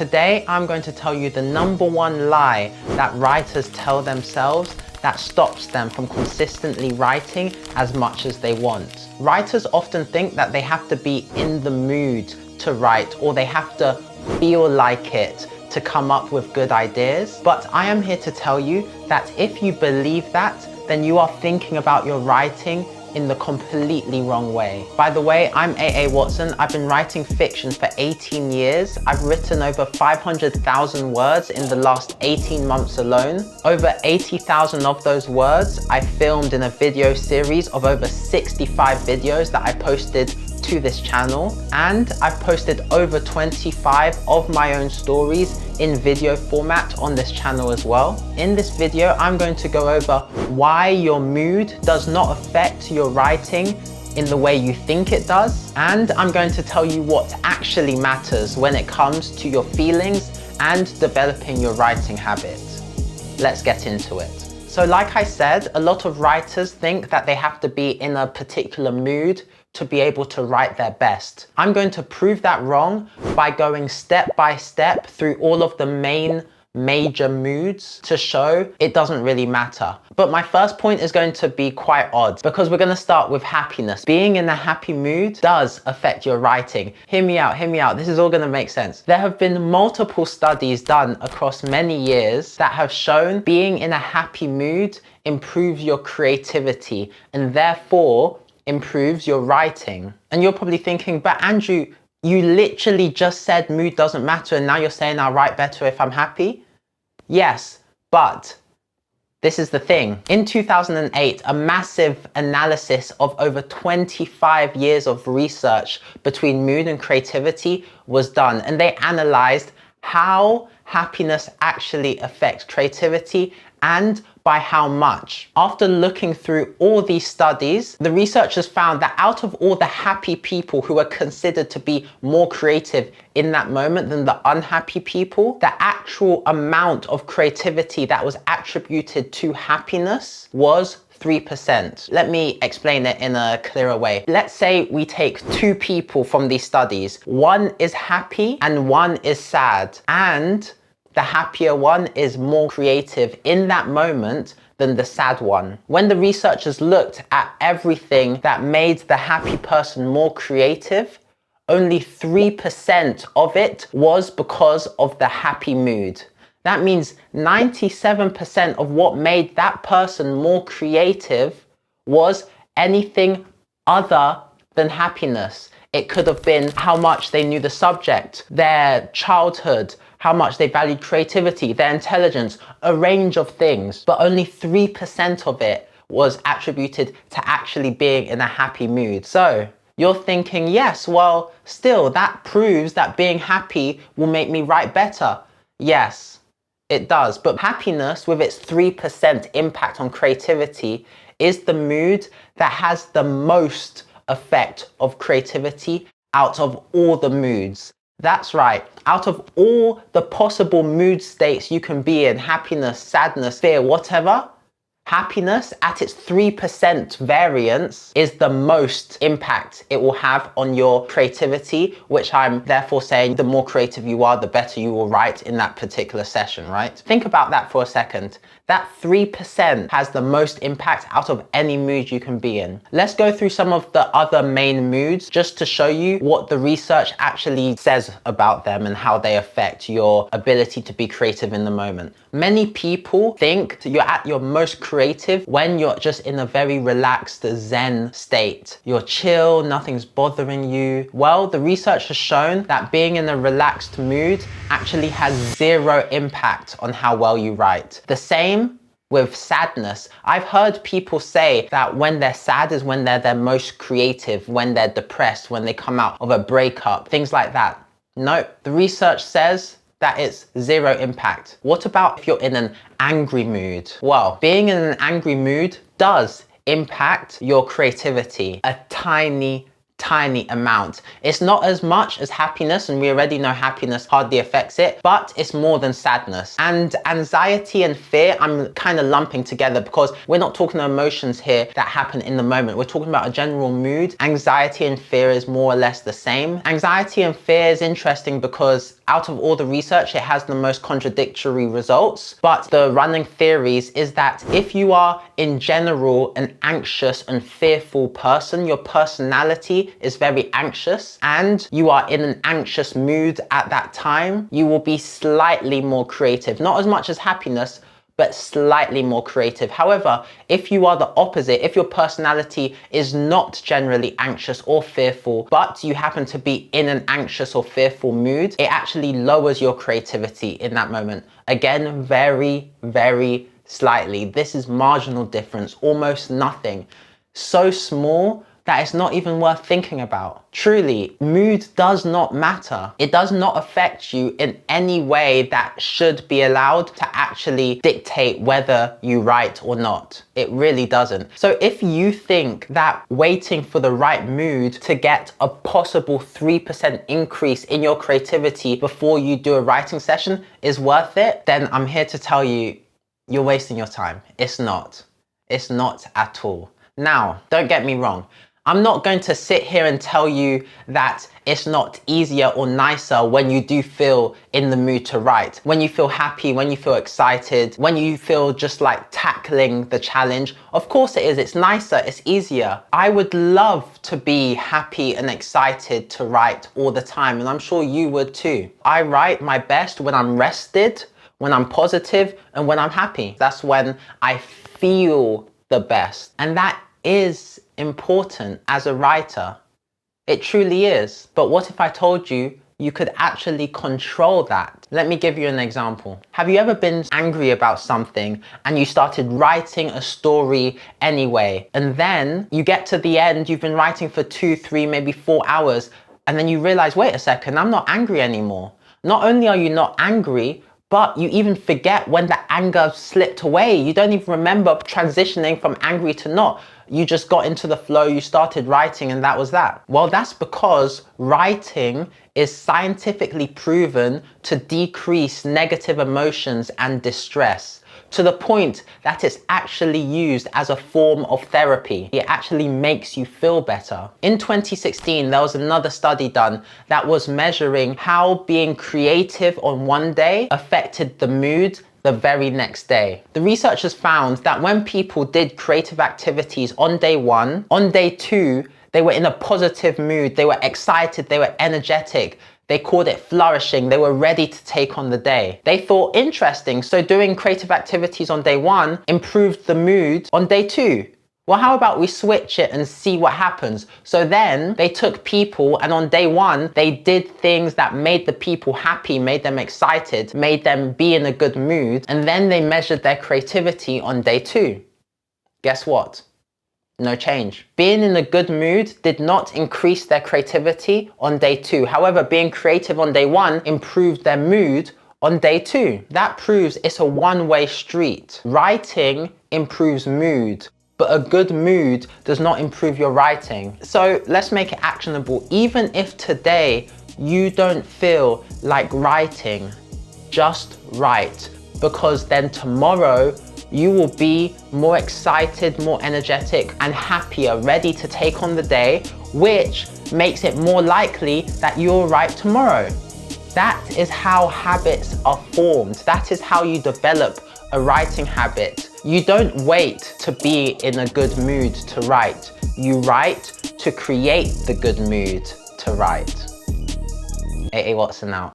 Today, I'm going to tell you the #1 lie that writers tell themselves that stops them from consistently writing as much as they want. Writers often think that they have to be in the mood to write, or they have to feel like it to come up with good ideas. But I am here to tell you that if you believe that, then you are thinking about your writing in the completely wrong way. By the way, I'm AAWatson. I've been writing fiction for 18 years. I've written over 500,000 words in the last 18 months alone. Over 80,000 of those words I filmed in a video series of over 65 videos that I posted to this channel, and I've posted over 25 of my own stories in video format on this channel as well. In this video, I'm going to go over why your mood does not affect your writing in the way you think it does, and I'm going to tell you what actually matters when it comes to your feelings and developing your writing habit. Let's get into it. So like I said, a lot of writers think that they have to be in a particular mood to be able to write their best. I'm going to prove that wrong by going step by step through all of the major moods to show it doesn't really matter. But my first point is going to be quite odd because we're going to start with happiness. Being in a happy mood does affect your writing. Hear me out, this is all going to make sense. There have been multiple studies done across many years that have shown being in a happy mood improves your creativity and therefore improves your writing. And you're probably thinking, but Andrew, you literally just said mood doesn't matter and now you're saying I'll write better if I'm happy? Yes, but this is the thing. In 2008, a massive analysis of over 25 years of research between mood and creativity was done, and they analyzed how happiness actually affects creativity and by how much. After looking through all these studies, the researchers found that out of all the happy people who were considered to be more creative in that moment than the unhappy people, the actual amount of creativity that was attributed to happiness was 3%. Let me explain it in a clearer way. Let's say we take two people from these studies. One is happy and one is sad, and the happier one is more creative in that moment than the sad one. When the researchers looked at everything that made the happy person more creative, only 3% of it was because of the happy mood. That means 97% of what made that person more creative was anything other than happiness. It could have been how much they knew the subject, their childhood, how much they valued creativity, their intelligence, a range of things. But only 3% of it was attributed to actually being in a happy mood. So you're thinking, yes, well, still that proves that being happy will make me write better. Yes, it does. But happiness, with its 3% impact on creativity, is the mood that has the most effect of creativity out of all the moods. That's right, out of all the possible mood states you can be in, happiness, sadness, fear, whatever, happiness at its 3% variance is the most impact it will have on your creativity, which I'm therefore saying the more creative you are, the better you will write in that particular session, right? Think about that for a second. That 3% has the most impact out of any mood you can be in. Let's go through some of the other main moods just to show you what the research actually says about them and how they affect your ability to be creative in the moment. Many people think you're at your most creative when you're just in a very relaxed Zen state. You're chill, nothing's bothering you. Well, the research has shown that being in a relaxed mood actually has 0 impact on how well you write. The same with sadness. I've heard people say that when they're sad is when they're their most creative, when they're depressed, when they come out of a breakup, things like that. No, the research says that it's 0 impact. What about if you're in an angry mood? Well, being in an angry mood does impact your creativity a tiny amount. It's not as much as happiness, and we already know happiness hardly affects it, but it's more than sadness. And anxiety and fear, I'm kind of lumping together because we're not talking emotions here that happen in the moment. We're talking about a general mood. Anxiety and fear is more or less the same. Anxiety and fear is interesting because Out of all the research, it has the most contradictory results. But the running theories is that if you are in general an anxious and fearful person, your personality is very anxious, and you are in an anxious mood at that time, you will be slightly more creative. Not as much as happiness, but slightly more creative. However, if you are the opposite, if your personality is not generally anxious or fearful, but you happen to be in an anxious or fearful mood, it actually lowers your creativity in that moment. Again, very, very slightly. This is marginal difference, almost nothing. So small that it's not even worth thinking about. Truly, mood does not matter. It does not affect you in any way that should be allowed to actually dictate whether you write or not. It really doesn't. So if you think that waiting for the right mood to get a possible 3% increase in your creativity before you do a writing session is worth it, then I'm here to tell you, you're wasting your time. It's not. It's not at all. Now, don't get me wrong. I'm not going to sit here and tell you that it's not easier or nicer when you do feel in the mood to write. When you feel happy, when you feel excited, when you feel just like tackling the challenge. Of course it is. It's nicer. It's easier. I would love to be happy and excited to write all the time, and I'm sure you would too. I write my best when I'm rested, when I'm positive, and when I'm happy. That's when I feel the best. And that is important as a writer. It truly is. But what if I told you you could actually control that? Let me give you an example. Have you ever been angry about something and you started writing a story anyway, and then you get to the end, you've been writing for 2, 3, maybe 4 hours, and then you realize, wait a second, I'm not angry anymore. Not only are you not angry, but you even forget when the anger slipped away. You don't even remember transitioning from angry to not. You just got into the flow, you started writing, and that was that. Well, that's because writing is scientifically proven to decrease negative emotions and distress, to the point that it's actually used as a form of therapy. It actually makes you feel better. In 2016, there was another study done that was measuring how being creative on one day affected the mood the very next day. The researchers found that when people did creative activities on day 1, on day 2, they were in a positive mood, they were excited, they were energetic. They called it flourishing. They were ready to take on the day. They thought, interesting, so doing creative activities on day 1 improved the mood on day 2. Well, how about we switch it and see what happens? So then they took people, and on day 1, they did things that made the people happy, made them excited, made them be in a good mood. And then they measured their creativity on day 2. Guess what? No change. Being in a good mood did not increase their creativity on day 2. However, being creative on day 1 improved their mood on day 2. That proves it's a one-way street. Writing improves mood, but a good mood does not improve your writing. So let's make it actionable. Even if today you don't feel like writing, just write, because then tomorrow you will be more excited, more energetic, and happier, ready to take on the day, which makes it more likely that you'll write tomorrow. That is how habits are formed. That is how you develop a writing habit. You don't wait to be in a good mood to write. You write to create the good mood to write. AAWatson out.